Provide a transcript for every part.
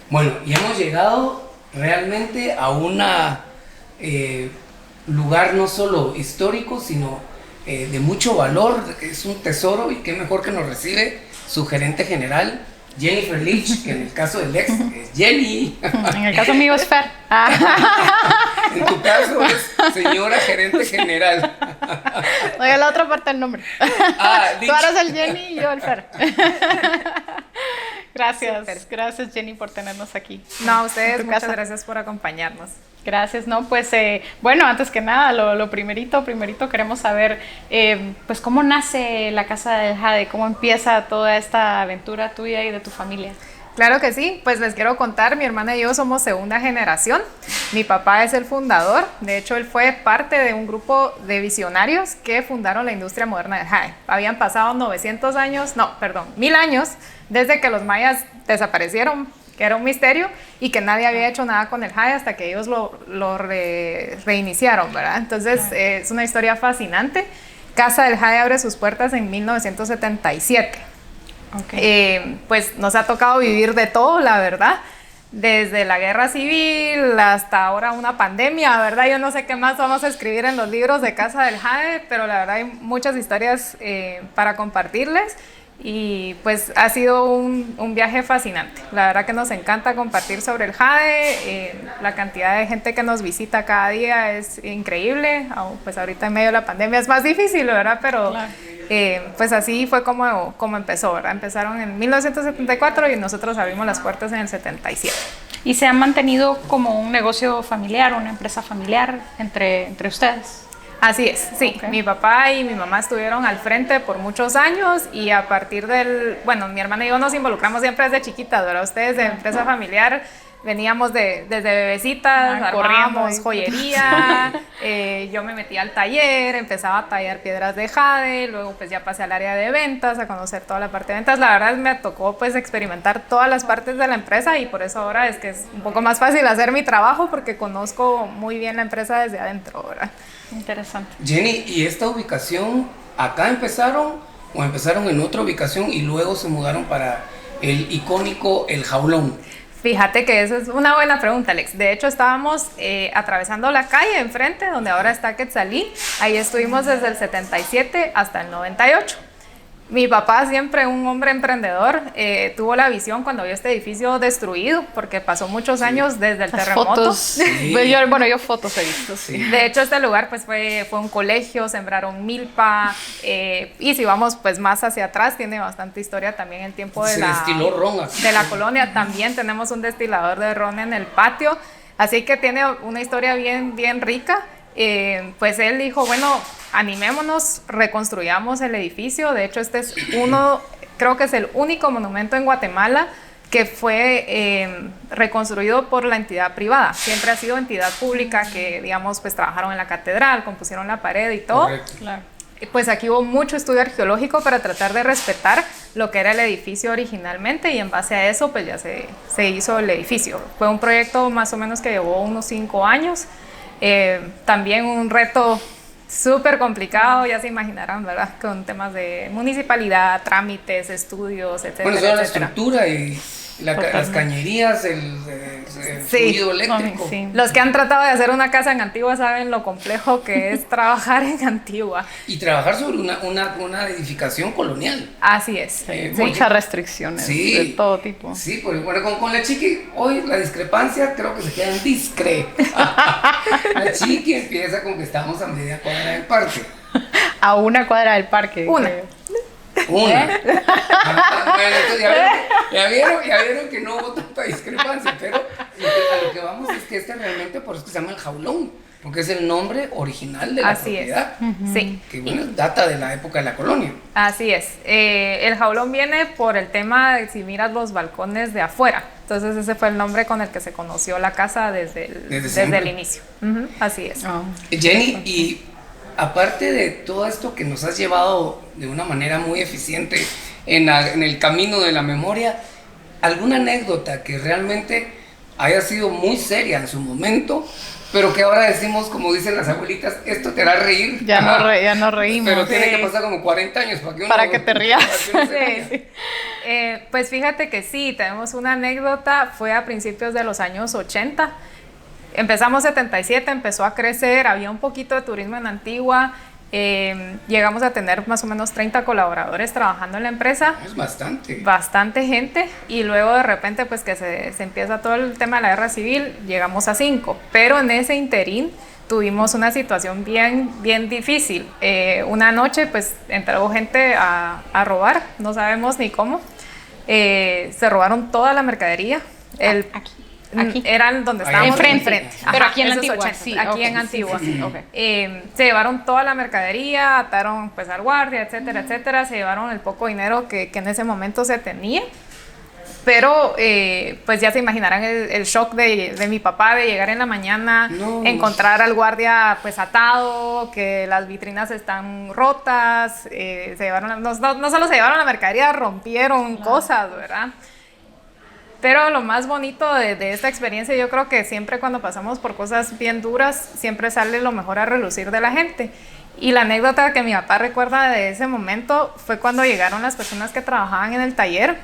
Bueno, y hemos llegado realmente a una lugar no solo histórico, sino de mucho valor. Es un tesoro, y qué mejor que nos recibe su gerente general, Jennifer Lich, que en el caso del ex es Jenny. En el caso mío es Fer. En tu caso es señora gerente general. Oye, la otra parte del nombre. Tú eres el Jenny y yo el Fer. Gracias Jenny por tenernos aquí. No, a ustedes muchas gracias por acompañarnos. Gracias, ¿no? Pues bueno, antes que nada, lo primerito queremos saber, pues cómo nace la Casa del Jade, cómo empieza toda esta aventura tuya y de tu familia. Claro que sí, pues les quiero contar, mi hermana y yo somos segunda generación, mi papá es el fundador, de hecho él fue parte de un grupo de visionarios que fundaron la industria moderna del jade. Habían pasado 1000 años desde que los mayas desaparecieron, que era un misterio, y que nadie había hecho nada con el jade hasta que ellos lo reiniciaron, ¿verdad? Entonces es una historia fascinante. Casa del Jade abre sus puertas en 1977. Okay. Pues nos ha tocado vivir de todo, la verdad, desde la guerra civil hasta ahora una pandemia, ¿verdad? Yo no sé qué más vamos a escribir en los libros de Casa del Jade, pero la verdad hay muchas historias para compartirles. Y pues ha sido un viaje fascinante. La verdad que nos encanta compartir sobre el jade. La cantidad de gente que nos visita cada día es increíble. Pues ahorita en medio de la pandemia es más difícil, ¿verdad? Pero claro. Pues así fue como empezó, ¿verdad? Empezaron en 1974 y nosotros abrimos las puertas en el 77. ¿Y se han mantenido como un negocio familiar, una empresa familiar entre ustedes? Así es, sí. Okay. Mi papá y mi mamá estuvieron al frente por muchos años y a partir mi hermana y yo nos involucramos siempre desde chiquitas, ¿verdad? Ustedes de empresa familiar veníamos desde bebecitas, armábamos joyería, yo me metí al taller, empezaba a tallar piedras de jade, luego pues ya pasé al área de ventas, a conocer toda la parte de ventas. La verdad me tocó pues experimentar todas las partes de la empresa y por eso ahora es que es un poco más fácil hacer mi trabajo porque conozco muy bien la empresa desde adentro, ¿verdad? Interesante. Jenny, ¿y esta ubicación acá empezaron o empezaron en otra ubicación y luego se mudaron para el icónico El Jaulón? Fíjate que esa es una buena pregunta, Alex. De hecho, estábamos atravesando la calle enfrente, donde ahora está Quetzalí. Ahí estuvimos desde el 77 hasta el 98. Mi papá, siempre un hombre emprendedor, tuvo la visión cuando vio este edificio destruido, porque pasó muchos años desde el terremoto. Fotos, sí. Yo fotos he visto, sí. De hecho, este lugar pues fue un colegio, sembraron milpa, y si vamos pues más hacia atrás, tiene bastante historia también el tiempo de la colonia. También tenemos un destilador de ron en el patio, así que tiene una historia bien, bien rica. Pues él dijo, bueno, animémonos, reconstruyamos el edificio. De hecho, este es creo que es el único monumento en Guatemala que fue reconstruido por la entidad privada. Siempre ha sido entidad pública que, digamos, pues trabajaron en la catedral, compusieron la pared y todo. Claro. Pues aquí hubo mucho estudio arqueológico para tratar de respetar lo que era el edificio originalmente y en base a eso pues ya se hizo el edificio. Fue un proyecto más o menos que llevó unos 5 años. También un reto súper complicado, ya se imaginarán, ¿verdad? Con temas de municipalidad, trámites, estudios, etcétera. Bueno, toda la estructura y las cañerías, el fluido eléctrico. Sí. Los que han tratado de hacer una casa en Antigua saben lo complejo que es trabajar en Antigua. Y trabajar sobre una edificación colonial. Así es. Muchas restricciones de todo tipo. Sí, pues bueno, con la Chiqui, hoy la discrepancia creo que se queda en discre. La Chiqui empieza con que estamos a media cuadra del parque. A una cuadra del parque. Una. Bueno, entonces ya vieron que no hubo tanta discrepancia, pero a lo que vamos es que realmente por eso se llama El Jaulón, porque es el nombre original de la propiedad. Sí. Que bueno, data de la época de la colonia. Así es. El Jaulón viene por el tema de si miras los balcones de afuera. Entonces ese fue el nombre con el que se conoció la casa desde el inicio. Así es. Jenny, y aparte de todo esto que nos has llevado de una manera muy eficiente en el camino de la memoria, ¿alguna anécdota que realmente haya sido muy seria en su momento pero que ahora decimos, como dicen las abuelitas, esto te hará reír. Ya no reímos. Pero tiene que pasar como 40 años para que te rías. para que uno se ría. Sí. Pues fíjate que sí, tenemos una anécdota, fue a principios de los años 80. Empezamos 77, empezó a crecer, había un poquito de turismo en Antigua. Llegamos a tener más o menos 30 colaboradores trabajando en la empresa. Es bastante. Bastante gente, y luego de repente pues que se empieza todo el tema de la guerra civil, llegamos a 5, pero en ese interín tuvimos una situación bien difícil. Una noche pues entró gente a robar, no sabemos ni cómo. Se robaron toda la mercadería. Aquí. Eran donde estábamos enfrente. Pero aquí en esos Antigua, 80, sí, aquí okay. en Antigua. Sí, okay. Se llevaron toda la mercadería, ataron pues al guardia, etcétera, etcétera. Se llevaron el poco dinero que en ese momento se tenía. Pero pues ya se imaginarán el shock de mi papá de llegar en la mañana, encontrar al guardia pues atado, que las vitrinas están rotas, se llevaron, no solo se llevaron la mercadería, rompieron cosas, ¿verdad? Pero lo más bonito de esta experiencia, yo creo que siempre cuando pasamos por cosas bien duras, siempre sale lo mejor a relucir de la gente. Y la anécdota que mi papá recuerda de ese momento fue cuando llegaron las personas que trabajaban en el taller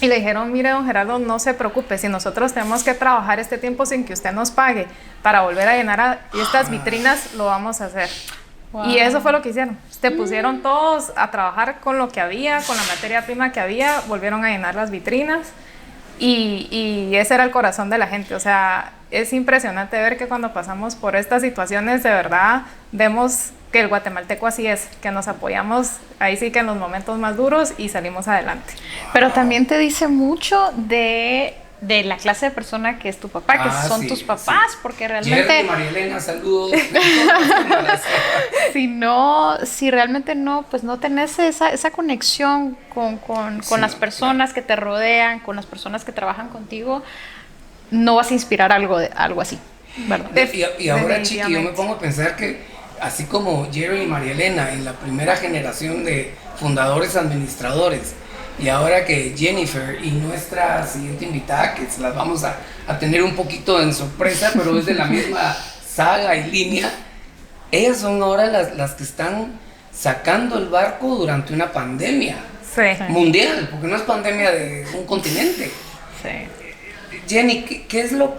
y le dijeron, mire, don Gerardo, no se preocupe, si nosotros tenemos que trabajar este tiempo sin que usted nos pague para volver a llenar estas vitrinas, lo vamos a hacer. Wow. Y eso fue lo que hicieron. Se pusieron todos a trabajar con lo que había, con la materia prima que había, volvieron a llenar las vitrinas. Y ese era el corazón de la gente. O sea, es impresionante ver que cuando pasamos por estas situaciones, de verdad, vemos que el guatemalteco así es, que nos apoyamos ahí sí que en los momentos más duros y salimos adelante. Pero también te dice mucho de la clase de persona que es tu papá, que son tus papás, porque realmente... Jerry, María Elena, saludos. Si realmente no, pues no tenés esa conexión con las personas que te rodean, con las personas que trabajan contigo, no vas a inspirar algo así, ¿verdad? Y ahora, Chiqui, yo me pongo a pensar que así como Jerry y María Elena en la primera generación de fundadores administradores, y ahora que Jennifer y nuestra siguiente invitada, que las vamos a tener un poquito en sorpresa, pero es de la misma saga y línea, ellas son ahora las que están sacando el barco durante una pandemia mundial, porque no es pandemia de un continente. Sí. Jenny, ¿qué es lo,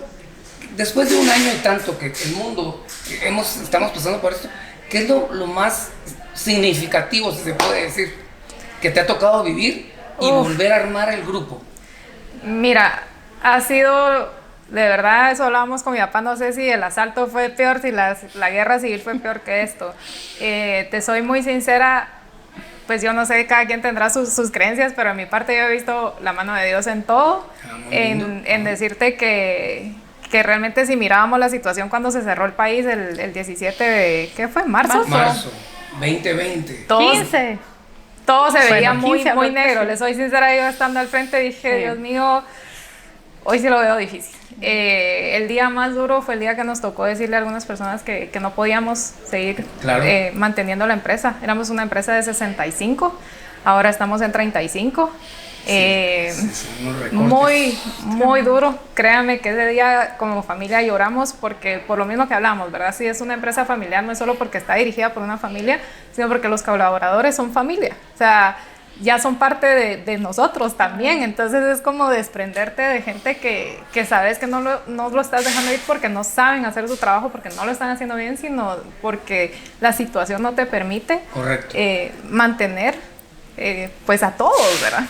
después de un año y tanto que el mundo, estamos pasando por esto, qué es lo más significativo, si se puede decir, que te ha tocado vivir y volver a armar el grupo? Mira, ha sido, de verdad, eso hablábamos con mi papá, no sé si el asalto fue peor, si la guerra civil fue peor que esto. Te soy muy sincera, pues yo no sé, cada quien tendrá sus creencias, pero en mi parte yo he visto la mano de Dios en todo, en decirte que realmente si mirábamos la situación cuando se cerró el país el 17 de, ¿qué fue? ¿Marzo? Marzo 2020. 15. Todo se veía muy 15, muy negro, les soy sincera, yo estando al frente dije, Dios mío, hoy sí lo veo difícil. El día más duro fue el día que nos tocó decirle a algunas personas que no podíamos seguir manteniendo la empresa. Éramos una empresa de 65, ahora estamos en 35. Muy duro, créanme que ese día como familia lloramos porque por lo mismo que hablamos, ¿verdad? Si es una empresa familiar no es solo porque está dirigida por una familia, sino porque los colaboradores son familia, o sea, ya son parte de nosotros también, entonces es como desprenderte de gente que sabes que no lo estás dejando ir porque no saben hacer su trabajo, porque no lo están haciendo bien, sino porque la situación no te permite mantener pues a todos, ¿verdad?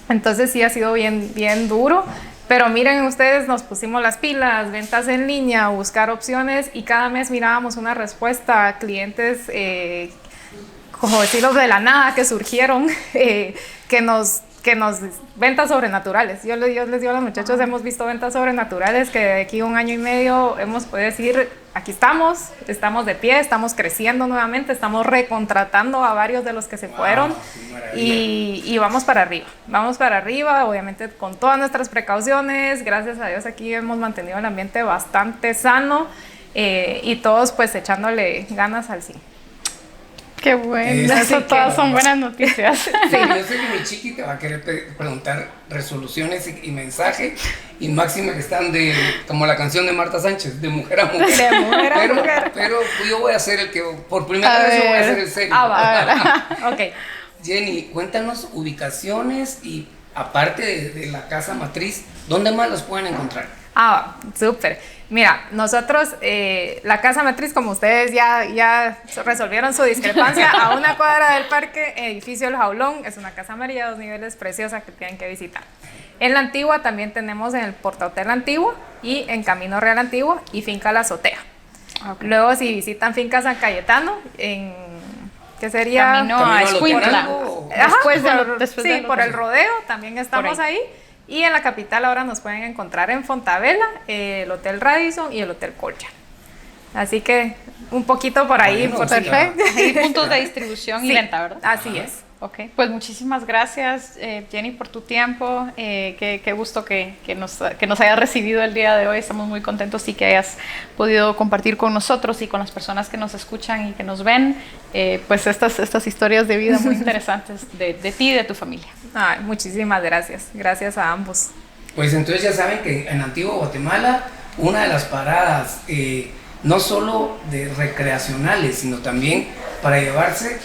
Entonces sí ha sido bien duro, pero miren ustedes, nos pusimos las pilas, ventas en línea, buscar opciones y cada mes mirábamos una respuesta a clientes, como decirlo, de la nada que surgieron, que nos ventas sobrenaturales. Yo les digo a los muchachos, hemos visto ventas sobrenaturales que de aquí a 1 año y medio hemos podido decir, aquí estamos de pie, estamos creciendo nuevamente, estamos recontratando a varios de los que se fueron y vamos para arriba, obviamente con todas nuestras precauciones. Gracias a Dios aquí hemos mantenido el ambiente bastante sano y todos pues echándole ganas al 100. Qué bueno. Así Eso que- todas son buenas noticias. Sí, yo sé que mi chiqui te va a querer preguntar resoluciones y mensaje, y máxima que están de, como la canción de Marta Sánchez, de mujer a mujer. De mujer a pero, mujer. pero yo voy a ser el que, por primera vez yo voy a ser el serio. Ok. Jenny, cuéntanos ubicaciones y aparte de la casa matriz, ¿dónde más los pueden encontrar? Súper. Mira, nosotros, la casa matriz, como ustedes ya resolvieron su discrepancia, a una cuadra del parque, edificio El Jaulón, es una casa amarilla, 2 niveles, preciosa, que tienen que visitar. En la Antigua también tenemos en el Portahotel Antiguo y en Camino Real Antiguo y Finca La Azotea. Luego, si visitan Finca San Cayetano, ¿qué sería? Camino a Camino al Escuintla. Hotel. Después de por- lo- después sí, de lo- por el rodeo también estamos Por ahí. Y en la capital ahora nos pueden encontrar en Fontavela, el Hotel Radisson y el Hotel Colcha. Así que un poquito por ahí. Bueno, por sí, Perfecto. Hay puntos de distribución y Sí, venta, ¿verdad? así es. Ok, pues muchísimas gracias, Jenny, por tu tiempo. Qué gusto que nos hayas recibido el día de hoy. Estamos muy contentos y que hayas podido compartir con nosotros y con las personas que nos escuchan y que nos ven, pues estas historias de vida muy interesantes de ti y de tu familia. Ay, muchísimas gracias. Gracias a ambos. Pues entonces ya saben que en Antigua Guatemala, una de las paradas, no solo de recreacionales, sino también para llevarse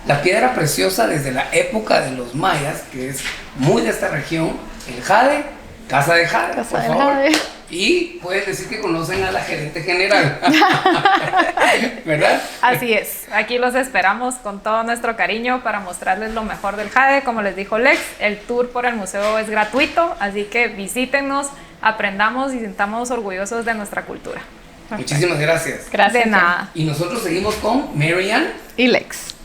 la piedra preciosa desde la época de los mayas, que es muy de esta región, el jade, Casa de Jade, Casa por del favor. Jade. Y pueden decir que conocen a la gerente general, ¿verdad? Así es. Aquí los esperamos con todo nuestro cariño para mostrarles lo mejor del jade. Como les dijo Lex, el tour por el museo es gratuito, así que visítenos, aprendamos y sintamos orgullosos de nuestra cultura. Muchísimas gracias. Gracias. De nada. Y nosotros seguimos con Marianne. Y Lex.